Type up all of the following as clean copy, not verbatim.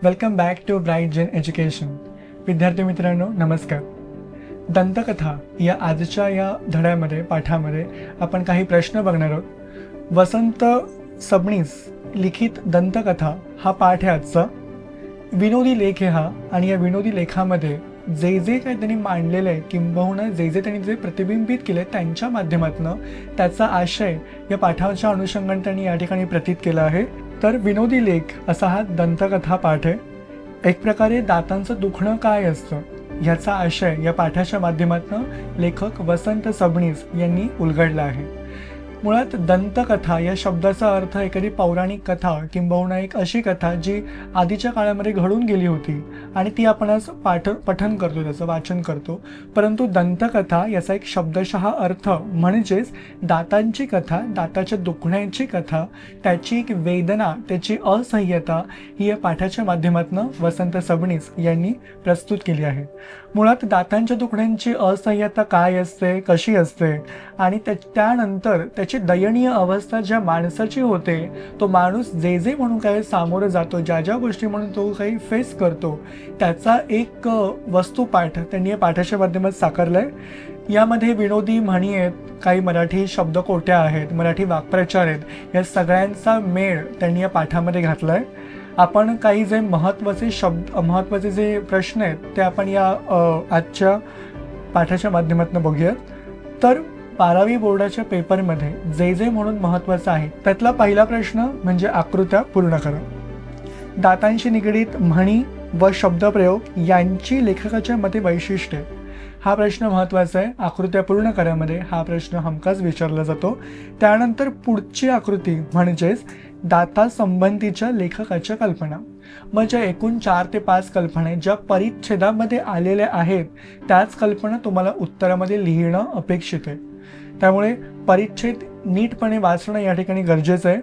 Welcome back to Bright Gen Education. विद्यार्थी मित्रांनो नमस्कार. दंतकथा या आजच्या या धड्यामध्ये पाठामध्ये आपण काही प्रश्न बघणार आहोत. वसंत सबनीस लिखित दंतकथा हा पाठ आहे आजचा. विनोदी लेख आहे हा आणि या विनोदी लेखामध्ये जे जे काही त्यांनी मांडलेलं आहे किंबहुना जे त्यांनी जे प्रतिबिंबित केले त्यांच्या माध्यमातून त्याचा आशय या पाठाच्या अनुषंगाने त्यांनी या ठिकाणी प्रतीत केला आहे. तर विनोदी लेख असा हा दंतकथा पाठ आहे. एक प्रकारे दातांचं दुखणं काय असतं याचा आशय या पाठाच्या माध्यमातून लेखक वसंत सबनीस यांनी उलगडला आहे. मुळात दंतकथा या शब्दाचा अर्थ एखादी पौराणिक कथा किंबहुना एक अशी कथा जी आधीच्या काळामध्ये घडून गेली होती आणि ती आपण आज पठन करतो, त्याचं वाचन करतो. परंतु दंतकथा याचा एक शब्दशः अर्थ म्हणजेच दातांची कथा, दाताच्या दुखण्याची कथा, त्याची एक वेदना, त्याची असह्यता ही या पाठाच्या माध्यमातून वसंत सबनीस यांनी प्रस्तुत केली आहे. मुळात दातांच्या दुखण्यांची असह्यता काय असते, कशी असते आणि त्यानंतर त्याची दयनीय अवस्था ज्या माणसाची होते, तो माणूस जे जे म्हणून काय सामोरं जातो, ज्या ज्या गोष्टी म्हणून तो काही फेस करतो, त्याचा एक वस्तुपाठ त्यांनी या पाठाच्या माध्यमात साकारलाय. यामध्ये विनोदी म्हणी आहेत, काही मराठी शब्दकोट्या आहेत, मराठी वाक्प्रचार आहेत, या सगळ्यांचा मेळ त्यांनी या पाठामध्ये घातलाय. आपण काही जे महत्त्वाचे जे प्रश्न आहेत ते आपण या आजच्या पाठाच्या माध्यमातून बघूयात. तर 12वी बोर्डाच्या पेपरमध्ये जे जे म्हणून महत्त्वाचं आहे त्यातला पहिला प्रश्न म्हणजे आकृत्या पूर्ण करा. दातांशी निगडीत म्हणी व शब्दप्रयोग यांची लेखकाच्या मते वैशिष्ट्ये, हा प्रश्न महत्त्वाचा आहे. आकृत्या पूर्ण करामध्ये हा प्रश्न हमखास विचारला जातो. त्यानंतर पुढची आकृती म्हणजेच दातासंबंधीच्या लेखकाच्या कल्पना. मग ज्या एकूण 4 ते 5 कल्पना आहेत ज्या परिच्छेदामध्ये आलेल्या आहेत त्याच कल्पना तुम्हाला उत्तरामध्ये लिहिणं अपेक्षित आहे. त्यामुळे परिच्छेद नीटपणे वाचणं या ठिकाणी गरजेचं आहे.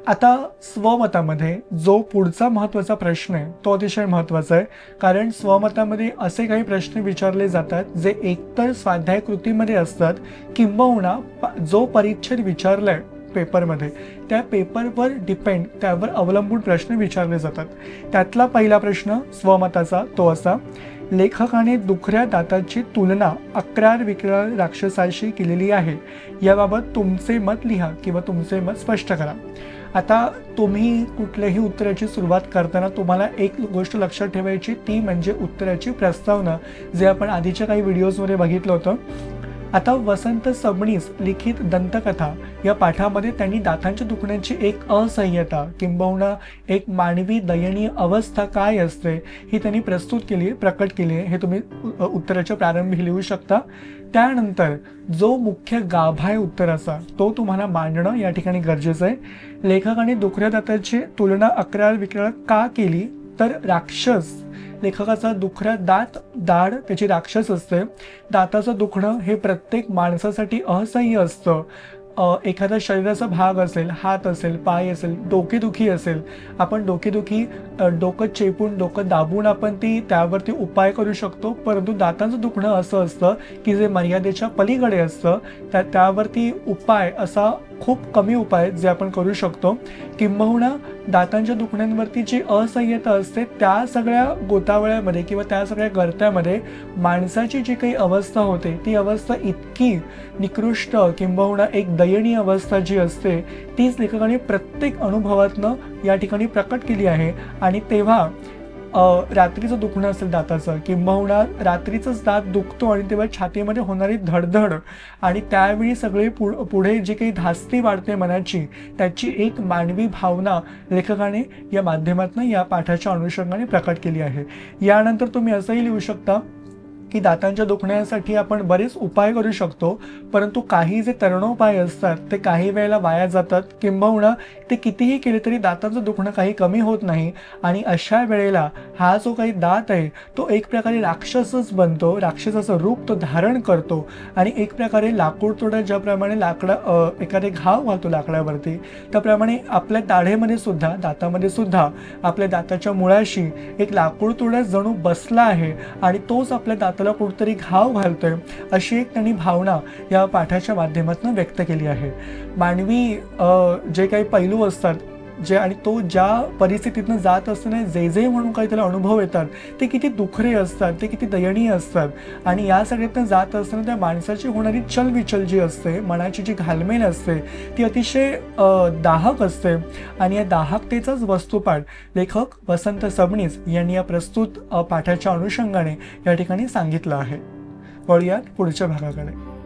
आता स्वमतामध्ये जो पुढचा महत्त्वाचा प्रश्न आहे तो अतिशय महत्त्वाचा आहे, कारण स्वमतामध्ये असे काही प्रश्न विचारले जातात जे एकतर स्वाध्याय कृतीमध्ये असतात किंबहुना जो परिच्छेद विचारलाय पेपरमध्ये त्या पेपरवर डिपेंड, त्यावर अवलंबून प्रश्न विचारले जातात. त्यातला पहिला प्रश्न स्वमताचा तो असा: लेखकाने दुखऱ्या दाताची तुलना अक्रार विक्रार राक्षसाशी केलेली आहे, याबाबत तुमचे मत लिहा किंवा तुमचे मत स्पष्ट करा. आता तुम्ही कुठल्याही उत्तराची सुरुवात करताना तुम्हाला एक गोष्ट लक्षात ठेवायची, ती म्हणजे उत्तराची प्रस्तावना, जे आपण आधीच्या काही व्हिडिओजमध्ये बघितलं होतं. आता वसंत सबनीस लिखित दंतकथा या पाठामध्ये त्यांनी दातांच्या दुखण्याची एक असह्यता किंबहुना एक मानवी दयनीय अवस्था काय असते ही त्यांनी प्रस्तुत केली आहे, प्रकट केली आहे. हे तुम्ही उत्तराच्या प्रारंभी लिहू शकता. त्यानंतर जो मुख्य गाभा आहे उत्तराचा तो तुम्हाला मांडणं या ठिकाणी गरजेचं आहे. लेखकाने दुखऱ्या दाताची तुलना अक्रार विक्रार का केली, तर राक्षस, लेखकाचा दुखऱ्या दाढ त्याची राक्षस असते. दाताचं दुखणं हे प्रत्येक माणसासाठी असह्य असतं. एखादा शरीराचा भाग असेल, हात असेल, पाय असेल, डोकेदुखी असेल, आपण डोकेदुखी डोकं चेपून डोकं दाबून आपण त्यावरती उपाय करू शकतो. परंतु दातांचं दुखणं असं असतं की जे मर्यादेच्या पलीकडे असतं, त्यावरती उपाय असा खूप कमी उपाय जे आपण करू शकतो. किंबहुना दातांच्या दुखण्यांवरती जी असह्यता असते त्या सगळ्या गोतावळ्यामध्ये किंवा त्या सगळ्या गर्त्यामध्ये माणसाची जी काही अवस्था होते ती अवस्था इतकी निकृष्ट किंबहुना एक दयनीय अवस्था जी असते तीच लेखकाने प्रत्येक अनुभवातनं या ठिकाणी प्रकट केली आहे. आणि तेव्हा रात्रीचं दुखणं असेल दाताचं किंबहुना रात्रीचंच दात दुखतो आणि तेव्हा छातीमध्ये होणारी धडधड आणि त्यावेळी सगळे पुढे जी काही धास्ती वाढते मनाची, त्याची एक मानवी भावना लेखकाने या माध्यमातून या पाठाच्या अनुषंगाने प्रकट केली आहे. यानंतर तुम्ही असंही लिहू शकता की दातांच्या दुखण्यासाठी आपण बरेच उपाय करू शकतो, परंतु काही जे तरुणोपाय असतात ते काही वेळेला वाया जातात किंबहुना ते कितीही केले तरी दातांचं दुखणं काही कमी होत नाही. आणि अशा वेळेला हा जो काही दात आहे तो एक प्रकारे राक्षसच बनतो, राक्षसाचं रूप तो धारण करतो आणि एक प्रकारे लाकूड तोडा ज्याप्रमाणे एखादे घाव घालतो लाकडावरती, त्याप्रमाणे आपल्या दाढेमध्ये सुद्धा, दातामध्ये सुद्धा आपल्या दाताच्या मुळाशी एक लाकूड तोडा जणू बसला आहे आणि तोच आपल्या दाताला कुठेतरी घाव घालतोय, अशी एक त्यांनी भावना या पाठाच्या माध्यमातून व्यक्त केली आहे. मानवी जे काही पैलू असतात जे आणि तो ज्या परिस्थितीतनं जात असताना जे जे म्हणून काही त्याला अनुभव येतात ते किती दुखरे असतात, ते किती दयनीय असतात. आणि या सगळ्यातनं जात असताना त्या माणसाची होणारी चलविचल जी असते, मनाची जी घालमेल असते ती अतिशय दाहक असते. आणि या दाहकतेचाच वस्तुपाठ लेखक वसंत सबनीस यांनी या प्रस्तुत पाठाच्या अनुषंगाने या ठिकाणी सांगितलं आहे. वळूयात पुढच्या भागाकडे.